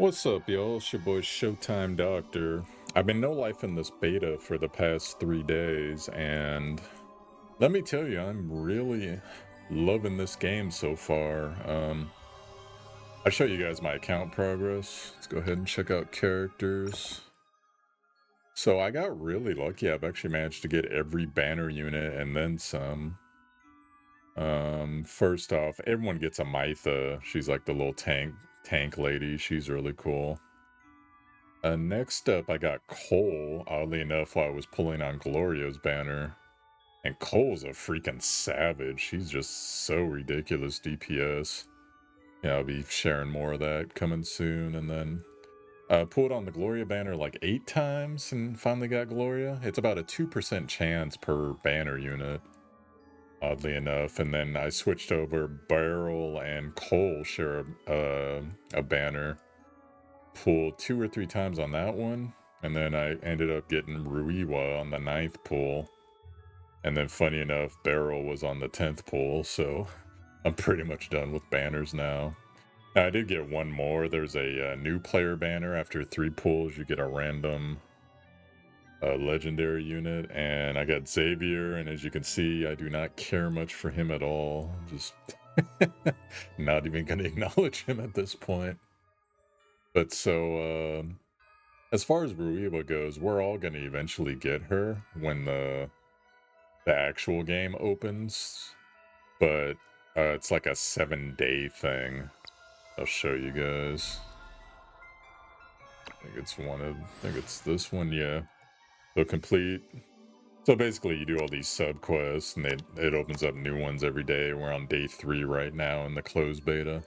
What's up, y'all? It's your boy Showtime Doctor. I've been no-lifing this beta for the past 3 days, and let me tell you, I'm really loving this game so far. I'll show you guys my account progress. Let's go ahead and check out characters. So I got really lucky. I've actually managed to get every banner unit and then some. First off, everyone gets a Mytha. She's like the little tank lady. She's really cool. Next up, I got Cole, oddly enough, while I was pulling on Gloria's banner. And Cole's a freaking savage. She's just so ridiculous DPS. Yeah, I'll be sharing more of that coming soon. And then pulled on the Gloria banner like 8 times and finally got Gloria. It's about a 2% chance per banner unit, oddly enough. And then I switched over. Beryl and Cole share a banner. Pulled 2 or 3 times on that one, and then I ended up getting Ruiwa on the 9th pull, and then funny enough, Beryl was on the 10th pull, so I'm pretty much done with banners now. Now I did get one more. There's a new player banner. After 3 pulls you get a random legendary unit, and I got Xavier, and as you can see, I do not care much for him at all. Just not even gonna acknowledge him at this point. But so, as far as Ruiwa goes, we're all going to eventually get her when the actual game opens. But it's like a 7-day thing. I'll show you guys. I think it's this one, yeah. So complete. So basically you do all these subquests and it opens up new ones every day. We're on day 3 right now in the closed beta.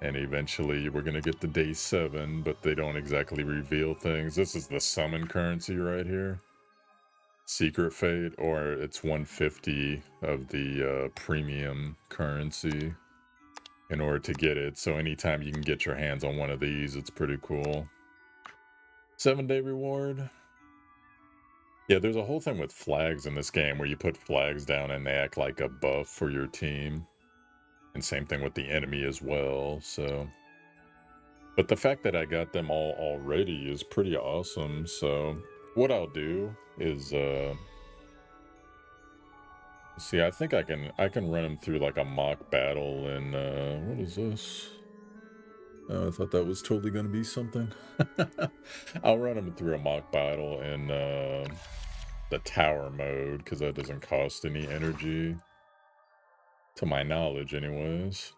And eventually we're going to get to day 7, but they don't exactly reveal things. This is the summon currency right here. Secret Fate, or it's 150 of the premium currency in order to get it. So anytime you can get your hands on one of these, it's pretty cool. 7-day reward. Yeah, there's a whole thing with flags in this game where you put flags down and they act like a buff for your team. And same thing with the enemy as well, so. But the fact that I got them all already is pretty awesome, so what I'll do is, see, I think I can run them through like a mock battle in, what is this? Oh, I thought that was totally going to be something. I'll run them through a mock battle in the tower mode, because that doesn't cost any energy. To my knowledge, anyways.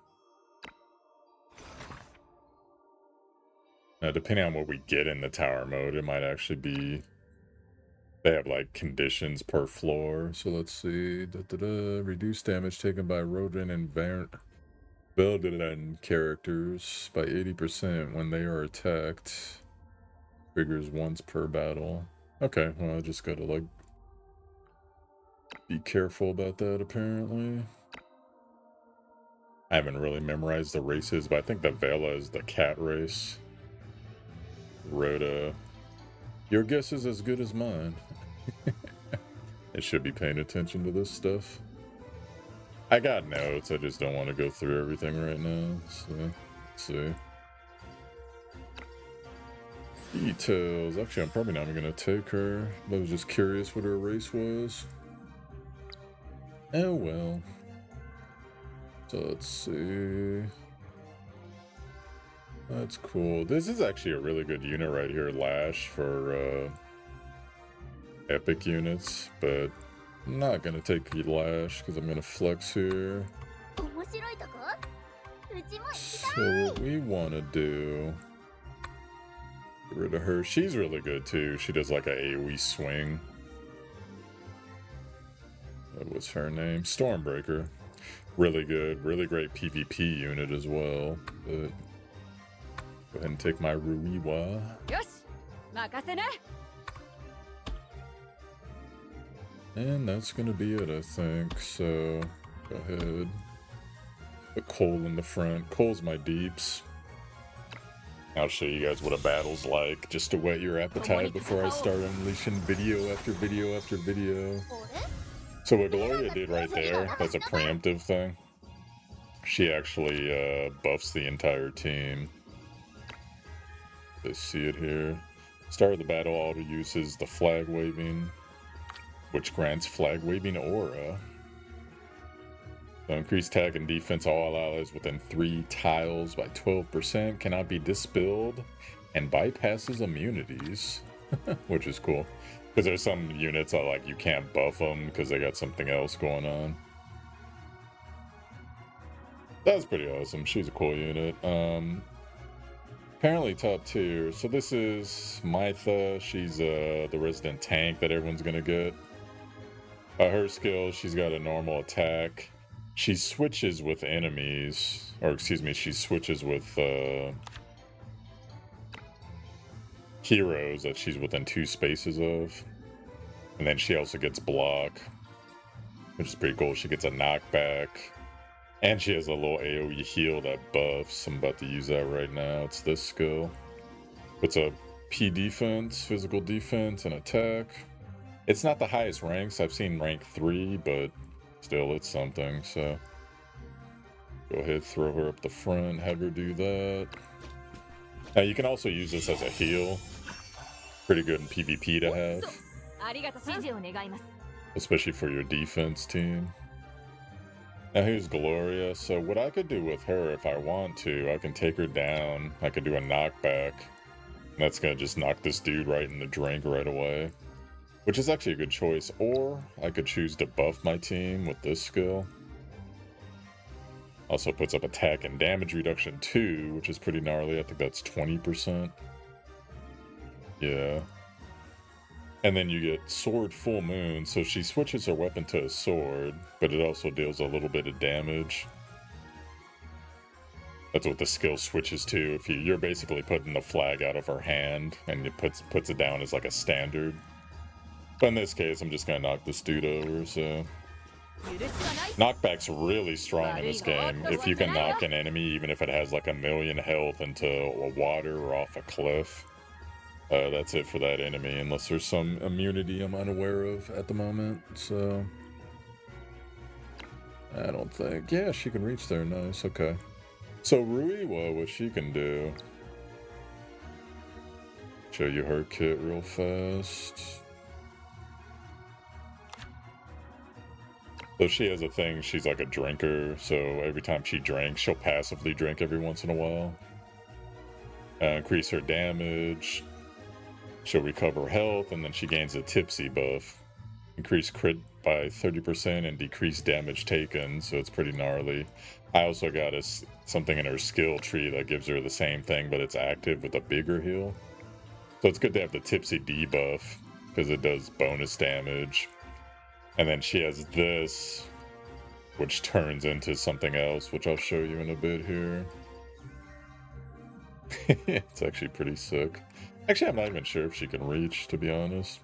Now, depending on what we get in the tower mode, it might actually be... They have, like, conditions per floor. So let's see. Reduce damage taken by rodent and Velden characters by 80% when they are attacked. Triggers once per battle. Okay, well, I just gotta, like... be careful about that, apparently. I haven't really memorized the races, but I think the Vela is the cat race. Rhoda. Your guess is as good as mine. I should be paying attention to this stuff. I got notes, I just don't want to go through everything right now. So, let's see. Details. Actually, I'm probably not even going to take her. I was just curious what her race was. Oh well. So let's see. That's cool. This is actually a really good unit right here, Lash, for epic units, but I'm not gonna take the Lash because I'm gonna flex here. So what we want to do, get rid of her. She's really good too. She does like a AoE swing. What's her name? Stormbreaker. Really good, really great PvP unit as well. But go ahead and take my Ruiwa. And that's gonna be it, I think. So go ahead. Put Cole in the front. Cole's my deeps. I'll show you guys what a battle's like, just to whet your appetite before I start unleashing video after video after video. So what Gloria did right there, that's a preemptive thing. She actually buffs the entire team. They see it here. Start of the battle auto uses the flag waving, which grants flag waving aura. So increased attack and defense all allies within 3 tiles by 12%, cannot be dispelled, and bypasses immunities, which is cool. Because there's some units that like you can't buff them because they got something else going on. That's pretty awesome. She's a cool unit. Apparently top tier. So this is Mytha. She's the resident tank that everyone's gonna get. Her skill, she's got a normal attack. She switches with enemies, or excuse me, she switches with heroes that she's within 2 spaces of. And then she also gets block, which is pretty cool. She gets a knockback. And she has a little AoE heal that buffs. I'm about to use that right now. It's this skill. It's a P defense, physical defense, and attack. It's not the highest ranks. I've seen rank 3, but still it's something. So go ahead, throw her up the front, have her do that. Now you can also use this as a heal. Pretty good in PvP to have. Especially for your defense team. Now here's Gloria. So what I could do with her if I want to, I can take her down. I could do a knockback. And that's gonna just knock this dude right in the drink right away. Which is actually a good choice. Or I could choose to buff my team with this skill. Also puts up attack and damage reduction too, which is pretty gnarly. I think that's 20%. Yeah. And then you get Sword Full Moon, so she switches her weapon to a sword, but it also deals a little bit of damage. That's what the skill switches to. If you're basically putting the flag out of her hand, and it puts it down as like a standard. But in this case, I'm just gonna knock this dude over, so... Knockback's really strong in this game. If you can knock an enemy, even if it has like 1,000,000 health into a water or off a cliff, that's it for that enemy, unless there's some immunity I'm unaware of at the moment, so... I don't think... Yeah, she can reach there, nice, okay. So Ruiwa, what she can do... Show you her kit real fast. So she has a thing, she's like a drinker, so every time she drinks, she'll passively drink every once in a while. Increase her damage. She'll recover health, and then she gains a tipsy buff. Increase crit by 30% and decrease damage taken, so it's pretty gnarly. I also got something in her skill tree that gives her the same thing, but it's active with a bigger heal. So it's good to have the tipsy debuff, because it does bonus damage. And then she has this, which turns into something else, which I'll show you in a bit here. It's actually pretty sick. Actually, I'm not even sure if she can reach, to be honest.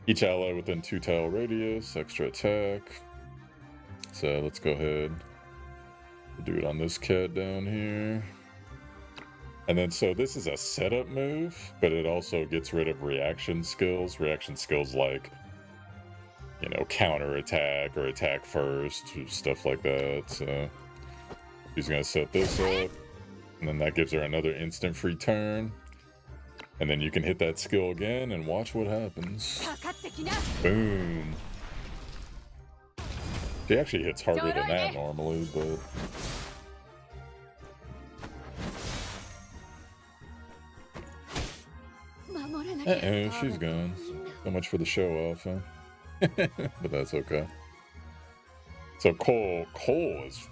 Each ally within 2 tile radius, extra attack. So let's go ahead. Do it on this cat down here. And then, so this is a setup move, but it also gets rid of reaction skills. Reaction skills like, you know, counter attack or attack first, stuff like that. So she's gonna set this up, and then that gives her another instant free turn. And then you can hit that skill again and watch what happens. Boom. She actually hits harder than that normally, but... Uh-oh, she's gone. So much for the show off, huh? But that's okay. So Cole is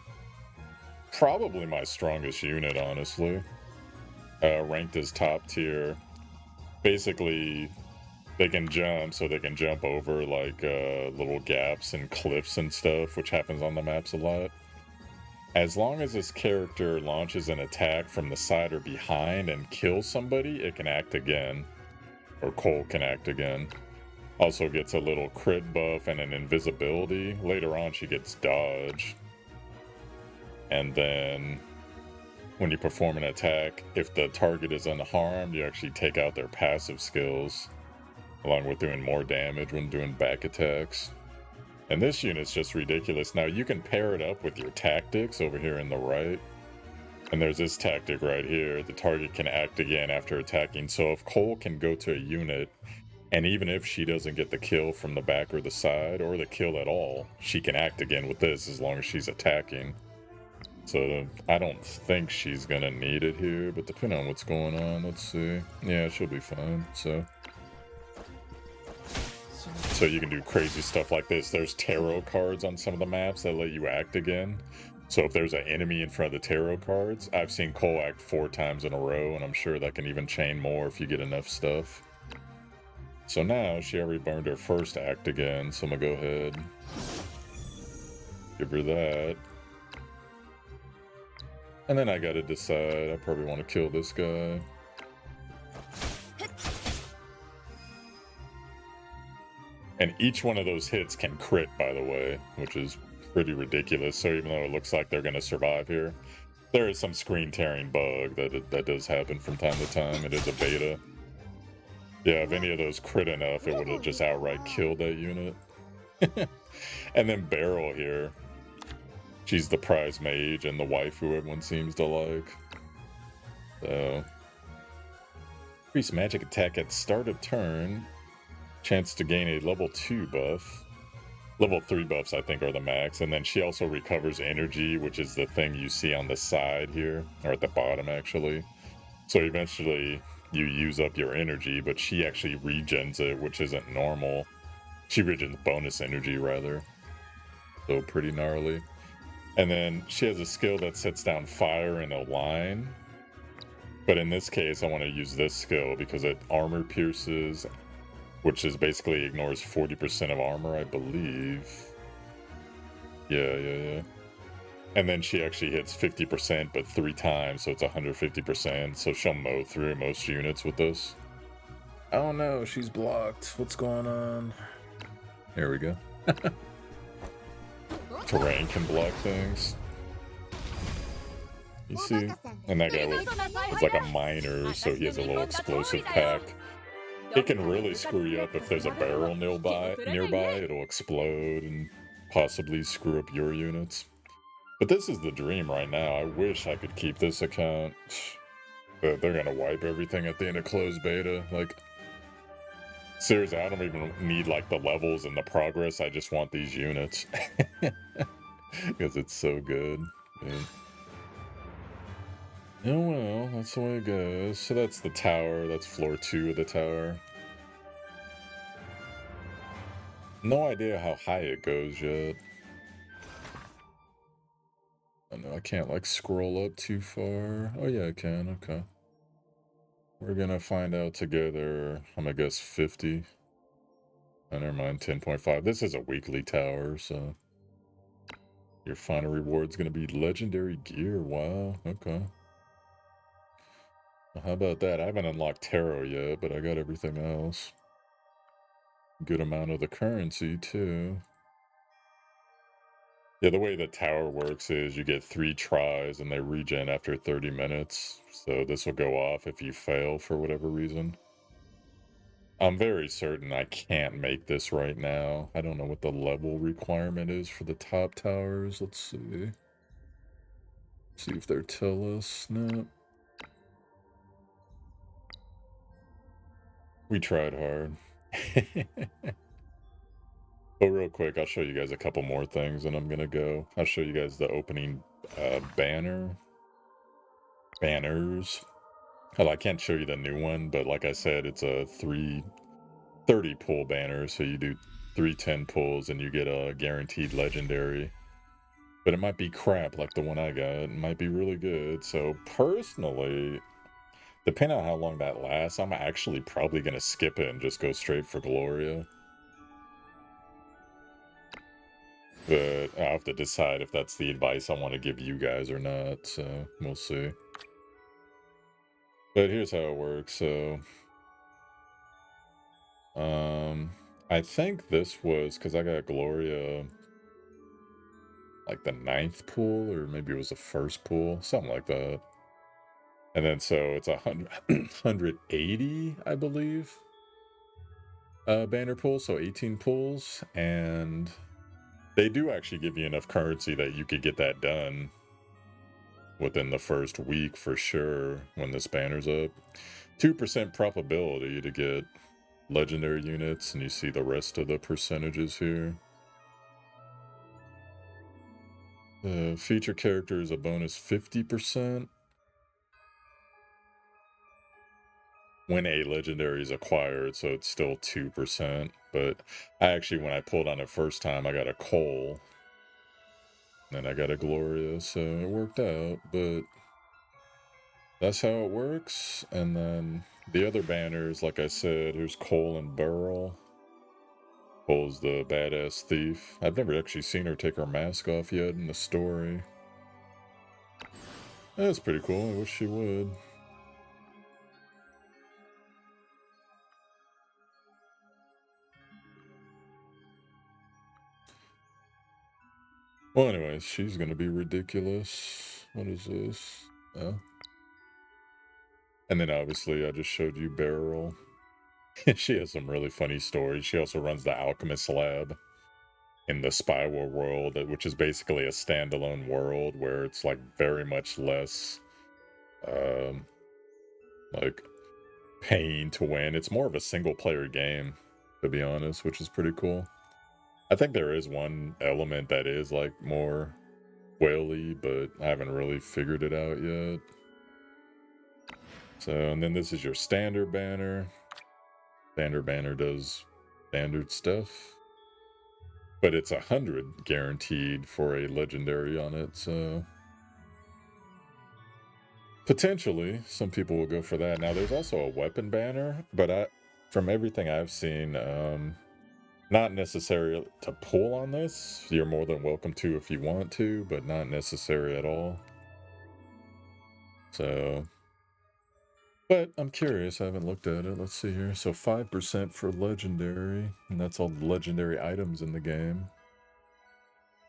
probably my strongest unit, honestly. Ranked as top tier. Basically, they can jump, so they can jump over like little gaps and cliffs and stuff, which happens on the maps a lot. As long as this character launches an attack from the side or behind and kills somebody, it can act again. Or Cole can act again. Also gets a little crit buff and an invisibility. Later on, she gets dodge. And then, when you perform an attack, if the target is unharmed, you actually take out their passive skills, along with doing more damage when doing back attacks. And this unit's just ridiculous. Now, you can pair it up with your tactics over here in the right. And there's this tactic right here. The target can act again after attacking. So if Cole can go to a unit, and even if she doesn't get the kill from the back or the side, or the kill at all, she can act again with this as long as she's attacking. So I don't think she's gonna need it here, but depending on what's going on, let's see. Yeah, she'll be fine. So you can do crazy stuff like this. There's tarot cards on some of the maps that let you act again. So if there's an enemy in front of the tarot cards, I've seen Cole act 4 times in a row, and I'm sure that can even chain more if you get enough stuff. So now she already burned her first act again, so I'm gonna go ahead. Give her that. And then I gotta decide, I probably want to kill this guy. And each one of those hits can crit, by the way, which is pretty ridiculous. So even though it looks like they're gonna survive here, there is some screen tearing bug that does happen from time to time. It is a beta. Yeah, if any of those crit enough, it would have just outright killed that unit. And then Beryl here. She's the prize mage and the waifu everyone seems to like. So, increase magic attack at start of turn. Chance to gain a level 2 buff. Level 3 buffs, I think, are the max. And then she also recovers energy, which is the thing you see on the side here, or at the bottom, actually. So eventually, you use up your energy, but she actually regens it, which isn't normal. She regens bonus energy, rather. So pretty gnarly. And then she has a skill that sets down fire in a line. But in this case, I want to use this skill because it armor pierces, which is basically ignores 40% of armor, I believe. Yeah. And then she actually hits 50%, but 3 times, so it's 150%. So she'll mow through most units with this. Oh no, she's blocked. What's going on? There we go. Terrain can block things. You see? And that guy was like a miner, so he has a little explosive pack. It can really screw you up if there's a barrel nearby. It'll explode and possibly screw up your units. But this is the dream right now. I wish I could keep this account. But they're gonna wipe everything at the end of closed beta. Like, seriously, I don't even need like the levels and the progress. I just want these units. Because it's so good. Yeah. Oh well, that's the way it goes. So that's the tower. That's floor 2 of the tower. No idea how high it goes yet. I know I can't like scroll up too far. Oh yeah, I can. Okay. We're gonna find out together. I'm gonna guess 50. Oh, never mind, 10.5. This is a weekly tower, so your final reward's gonna be legendary gear. Wow. Okay. Well, how about that? I haven't unlocked tarot yet, but I got everything else. Good amount of the currency too. Yeah, the way the tower works is you get 3 tries and they regen after 30 minutes. So this will go off if you fail for whatever reason. I'm very certain I can't make this right now. I don't know what the level requirement is for the top towers. Let's see. See if they tell us. No. We tried hard. But real quick, I'll show you guys a couple more things and I'm gonna go. I'll show you guys the opening banners. Hell, I can't show you the new one, but like I said, it's a 330 pull banner, so you do 310 pulls and you get a guaranteed legendary. But it might be crap like the one I got. It might be really good. So personally, depending on how long that lasts, I'm actually probably going to skip it and just go straight for Gloria. But I'll have to decide if that's the advice I want to give you guys or not, so we'll see. But here's how it works, so... I think this was, because I got Gloria... like the 9th pool, or maybe it was the 1st pool, something like that. And then so it's 180, I believe, banner pools, so 18 pools, and they do actually give you enough currency that you could get that done. within the first week for sure when this banner's up. 2% probability to get legendary units, and you see the rest of the percentages here. Feature character is a bonus 50% when a legendary is acquired, so it's still 2%. But when I pulled on it first time, I got a Cole, and I got a Gloria, so it worked out. But that's how it works. And then the other banners, like I said, here's Cole and Beryl. Cole's the badass thief. I've never actually seen her take her mask off yet in the story. That's pretty cool. I wish she would. Well, anyways, she's gonna be ridiculous. What is this? Oh. And then obviously I just showed you Beryl. She has some really funny stories. She also runs the Alchemist Lab in the Spyware world, which is basically a standalone world where it's like very much less like paying to win. It's more of a single player game, to be honest, which is pretty cool. I think there is one element that is like more whaley, but I haven't really figured it out yet. So, and then this is your standard banner. Standard banner does standard stuff, but it's 100 guaranteed for a legendary on it, so potentially some people will go for that. Now there's also a weapon banner, but from everything I've seen, not necessary to pull on this. You're more than welcome to if you want to, but not necessary at all. So, but I'm curious. I haven't looked at it. Let's see here. So 5% for legendary, and that's all the legendary items in the game.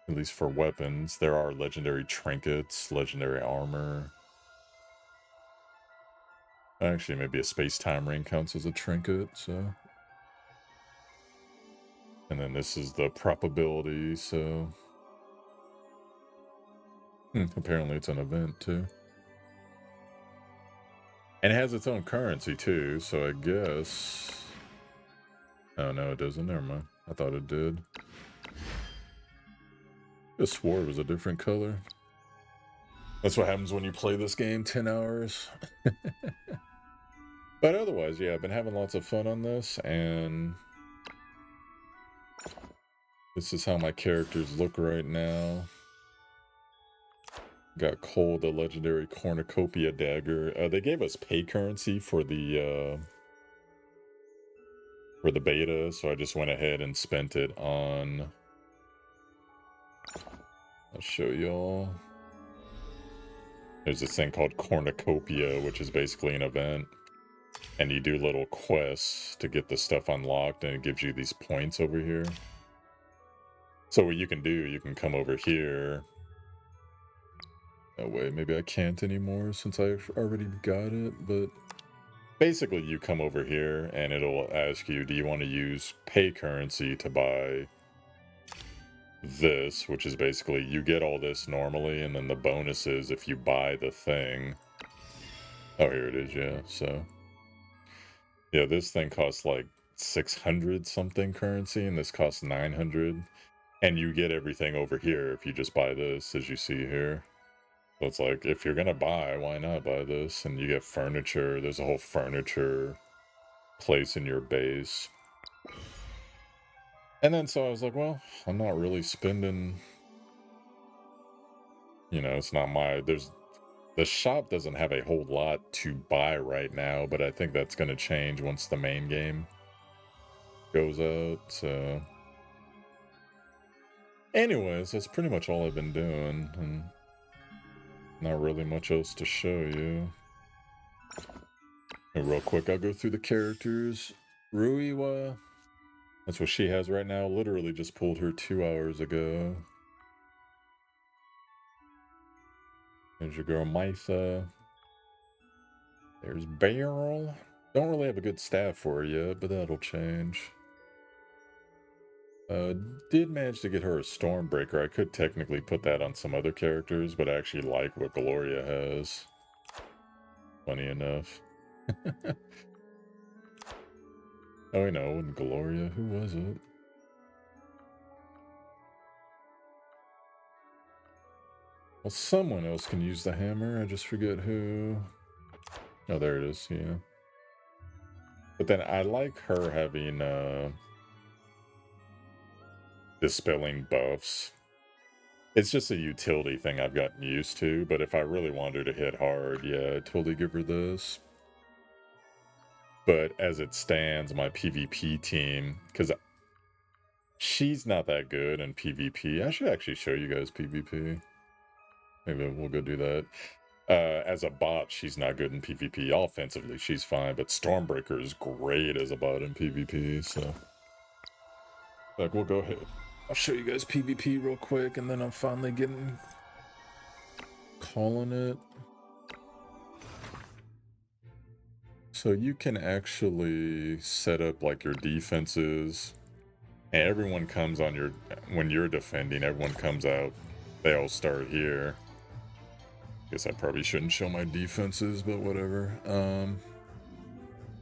At least for weapons. There are legendary trinkets, legendary armor. Actually, maybe a space-time ring counts as a trinket, so. And then this is the probability, so. Apparently it's an event, too. And it has its own currency, too, so I guess... Oh, no, it doesn't. Never mind. I thought it did. I swore it was a different color. That's what happens when you play this game 10 hours. But otherwise, yeah, I've been having lots of fun on this, and... This is how my characters look right now. Got Cole, the legendary cornucopia dagger. They gave us pay currency for the beta, so I just went ahead and spent it on... I'll show y'all. There's this thing called cornucopia, which is basically an event. And you do little quests to get the stuff unlocked, and it gives you these points over here. So what you can do, you can come over here. Oh wait, maybe I can't anymore since I already got it, but basically you come over here and it'll ask you, do you want to use pay currency to buy this, which is basically you get all this normally, and then the bonus is if you buy the thing. Oh, here it is, yeah, so. Yeah, this thing costs like 600 something currency, and this costs 900. And you get everything over here if you just buy this, as you see here. So it's like, if you're gonna buy, why not buy this? And you get furniture. There's a whole furniture place in your base. And then so I was like, well, I'm not really spending... You know, it's not my... The shop doesn't have a whole lot to buy right now, but I think that's gonna change once the main game goes out, so... Anyways, that's pretty much all I've been doing, and not really much else to show you. And real quick, I'll go through the characters. Ruiwa, that's what she has right now. Literally just pulled her 2 hours ago. There's your girl Mytha. There's Beryl. Don't really have a good staff for her yet, but that'll change. Uh, did manage to get her a Stormbreaker. I could technically put that on some other characters, but I actually like what Gloria has. Funny enough. Oh, wait, no, it wasn't Gloria. Who was it? Well, someone else can use the hammer. I just forget who. Oh, there it is, yeah. But then I like her having dispelling buffs. It's just a utility thing I've gotten used to, but if I really wanted her to hit hard, yeah, I'd totally give her this. But as it stands, my PvP team, because she's not that good in PvP. I should actually show you guys PvP. Maybe we'll go do that. As a bot, she's not good in PvP. Offensively, she's fine, but Stormbreaker is great as a bot in PvP, so... Like, we'll go ahead. I'll show you guys PvP real quick, and then I'm finally calling it. So you can actually set up, like, your defenses, and everyone comes on your... When you're defending, everyone comes out. They all start here. Guess I probably shouldn't show my defenses, but whatever.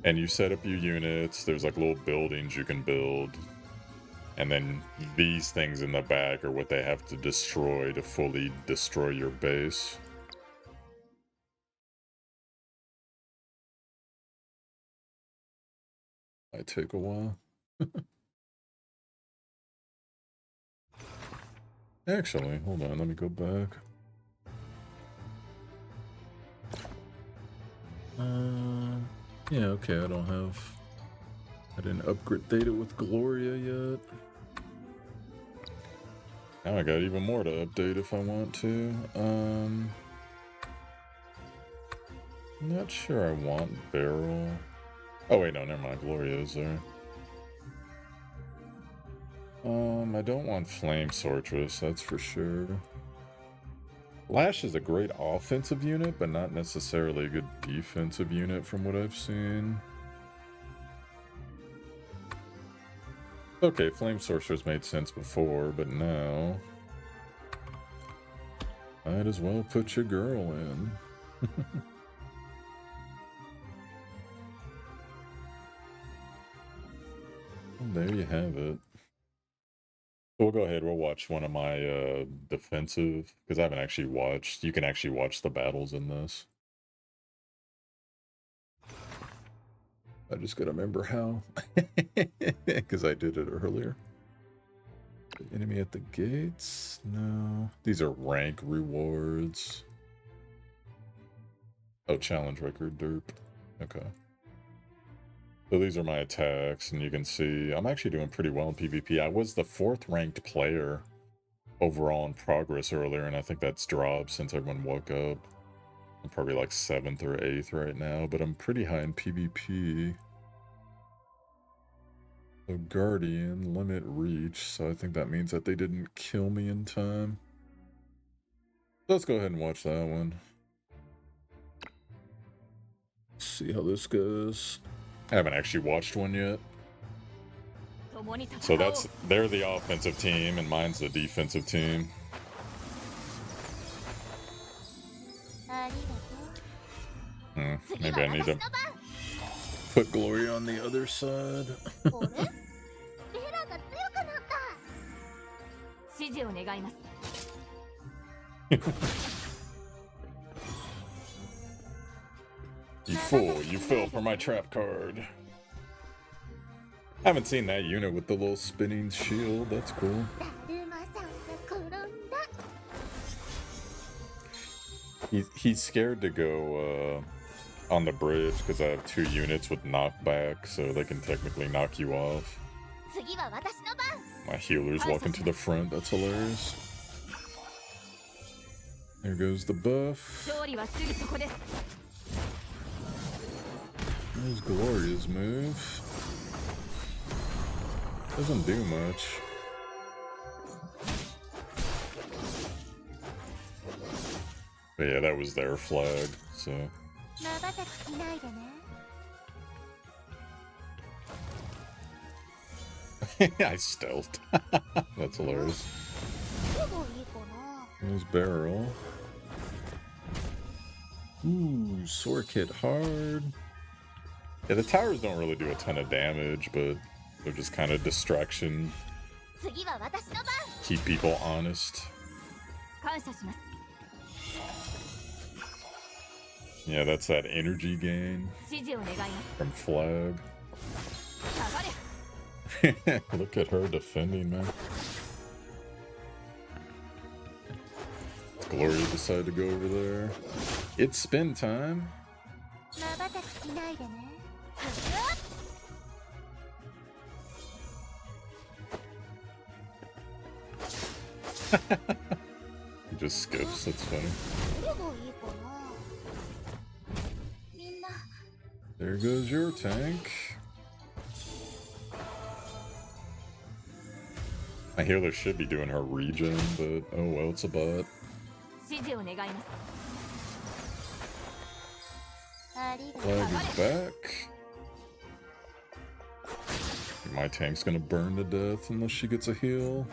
And you set up your units. There's like little buildings you can build. And then these things in the back are what they have to destroy to fully destroy your base. Might take a while. Actually, hold on, let me go back. Yeah, okay, I didn't upgrade data with Gloria yet. Now I got even more to update if I want to. I'm not sure I want Barrel. Oh wait, no, never mind, Gloria's there. I don't want Flame Sortress, that's for sure. Lash is a great offensive unit, but not necessarily a good defensive unit from what I've seen. Okay, Flame Sorceress made sense before, but now... might as well put your girl in. Well, there you have it. We'll go ahead, we'll watch one of my defensive, because I haven't actually watched. You can actually watch the battles in this. I just gotta remember how, because I did it earlier. The enemy at the gates? No. These are rank rewards. Oh, challenge record, derp. Okay. So these are my attacks, and you can see I'm actually doing pretty well in PvP. I was the 4th ranked player overall in progress earlier, and I think that's dropped since everyone woke up. I'm probably like 7th or 8th right now, but I'm pretty high in PvP. So Guardian, limit reach, so I think that means that they didn't kill me in time. Let's go ahead and watch that one. See how this goes. I haven't actually watched one yet. So they're the offensive team and mine's the defensive team. Maybe I need to put Gloria on the other side. You fool, you fell for my trap card. I haven't seen that unit with the little spinning shield, that's cool. He's scared to go on the bridge because I have 2 units with knockback, so they can technically knock you off. My healer's walking to the front, that's hilarious. There goes the buff. There's Gloria's move. Doesn't do much. But yeah, that was their flag, so... I stealthed. That's hilarious. There's Barrel. Ooh, Sword hit hard. Yeah, the towers don't really do a ton of damage, but they're just kind of distraction. Keep people honest. Yeah, that's that energy gain from Flag. Look at her defending, man. Gloria decided to go over there. It's spin time. He just skips, that's funny. There goes your tank. My healer should be doing her regen, but oh well, it's a bot. Flag is back. My tank's gonna burn to death unless she gets a heal.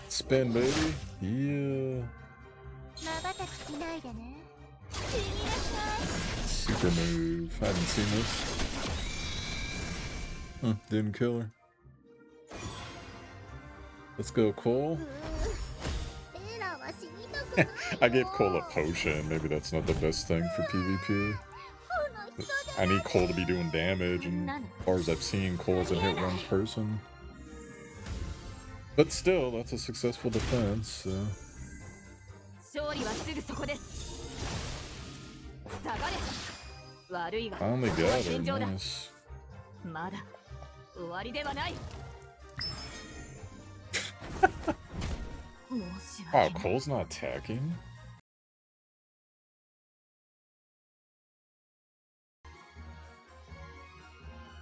Spin, baby. Yeah. Super move. I haven't seen this. Huh, didn't kill her. Let's go, Cole. I gave Cole a potion. Maybe that's not the best thing for PvP. I need Cole to be doing damage, and as far as I've seen, Cole hasn't hit one person. But still, that's a successful defense, so. Finally got her, nice. Wow, Cole's not attacking?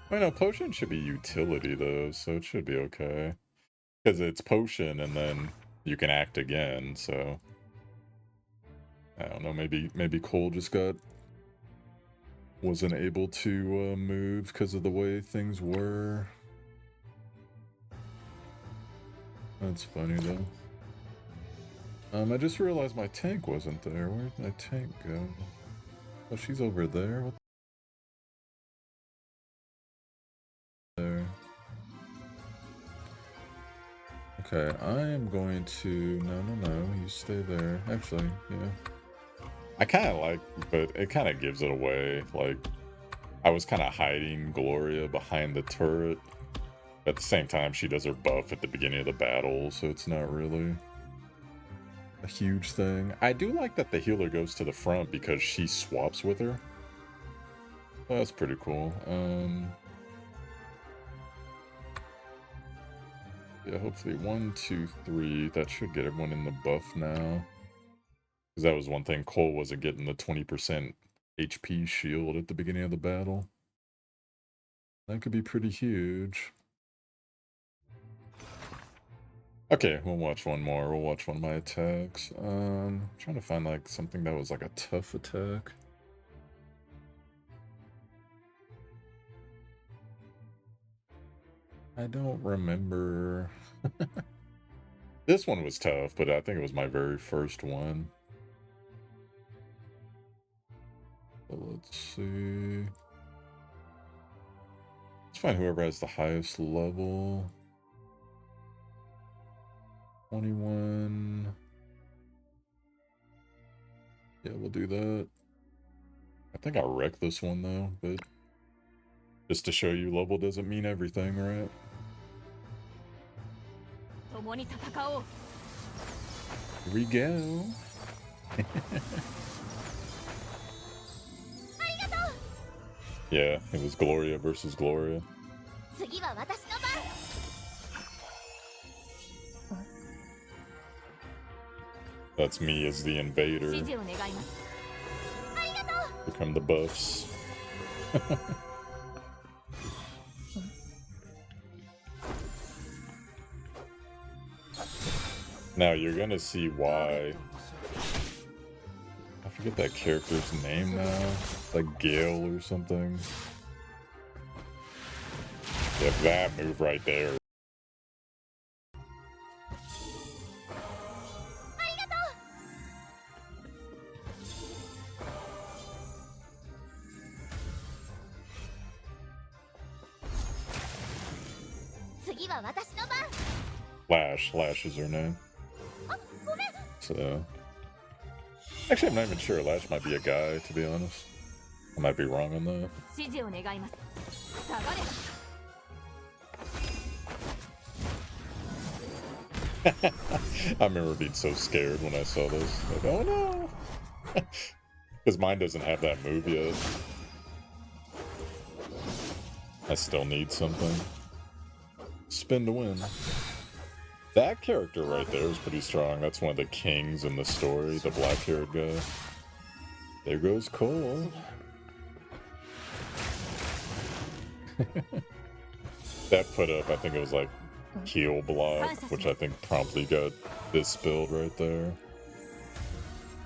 I know, potion should be utility though, so it should be okay. Because it's potion and then you can act again, so... I don't know, maybe Cole just wasn't able to move because of the way things were. That's funny though. I just realized my tank wasn't there. Where'd my tank go? Oh, she's over there. What there? Okay, I am going to... No, you stay there. Actually, yeah. I kind of like, but it kind of gives it away. Like, I was kind of hiding Gloria behind the turret. At the same time, she does her buff at the beginning of the battle, so it's not really a huge thing. I do like that the healer goes to the front because she swaps with her. That's pretty cool. Yeah, hopefully 1, 2, 3. That should get everyone in the buff now. Because that was one thing, Cole wasn't getting the 20% HP shield at the beginning of the battle. That could be pretty huge. Okay, we'll watch one more. We'll watch one of my attacks. Trying to find like something that was like a tough attack. I don't remember. This one was tough, but I think it was my very first one. So let's see. Let's find whoever has the highest level. 21. Yeah, we'll do that. I think I wrecked this one though, but just to show you level doesn't mean everything, right? Here we go. Yeah, it was Gloria versus Gloria. That's me as the invader. Become the buffs. Now you're gonna see why. I forget that character's name now. Like Gale or something. Yeah, that move right there Lash is her name. So, actually, I'm not even sure. Lash might be a guy, to be honest. I might be wrong on that. I remember being so scared when I saw this. Like, oh no! Because mine doesn't have that move yet. I still need something. Spin to win. That character right there is pretty strong. That's one of the kings in the story, the black-haired guy. There goes Cole. That put up, I think it was like heel block, which I think promptly got this build right there.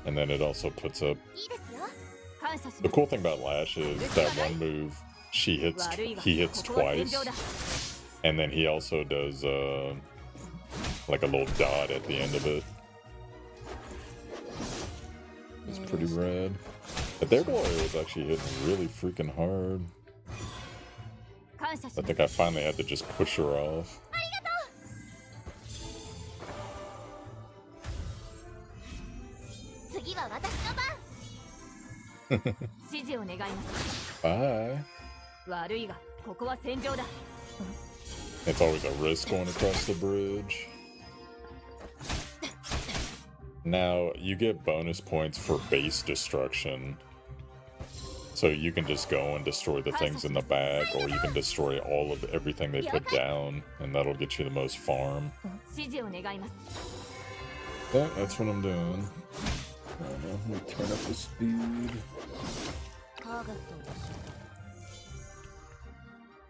And then it also puts up... The cool thing about Lash is that one move, he hits twice. And then he also does like a little dot at the end of it. It's pretty rad. But their Gloria was actually hitting really freaking hard. I think I finally had to just push her off. Bye. It's always a risk going across the bridge. Now, you get bonus points for base destruction. So you can just go and destroy the things in the back, or you can destroy all of everything they put down, and that'll get you the most farm. Yeah, that's what I'm doing. I don't know, let me turn up the speed.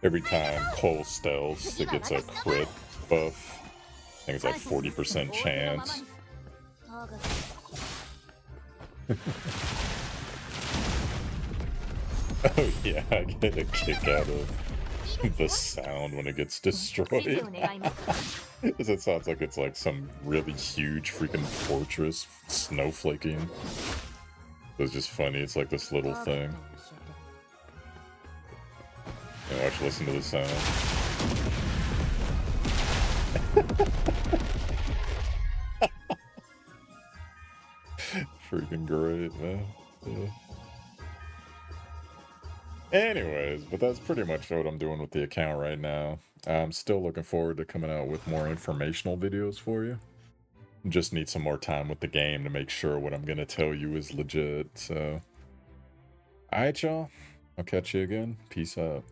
Every time Cole stealths, it gets a crit buff. I think it's like 40% chance. Oh yeah, I get a kick out of the sound when it gets destroyed. Because it sounds like it's like some really huge freaking fortress snowflaking. It's just funny, it's like this little thing. And watch, listen to the sound. Freaking great, man. Yeah. Anyways, but that's pretty much what I'm doing with the account right now. I'm still looking forward to coming out with more informational videos for you. Just need some more time with the game to make sure what I'm going to tell you is legit, so... Alright, y'all. I'll catch you again. Peace out.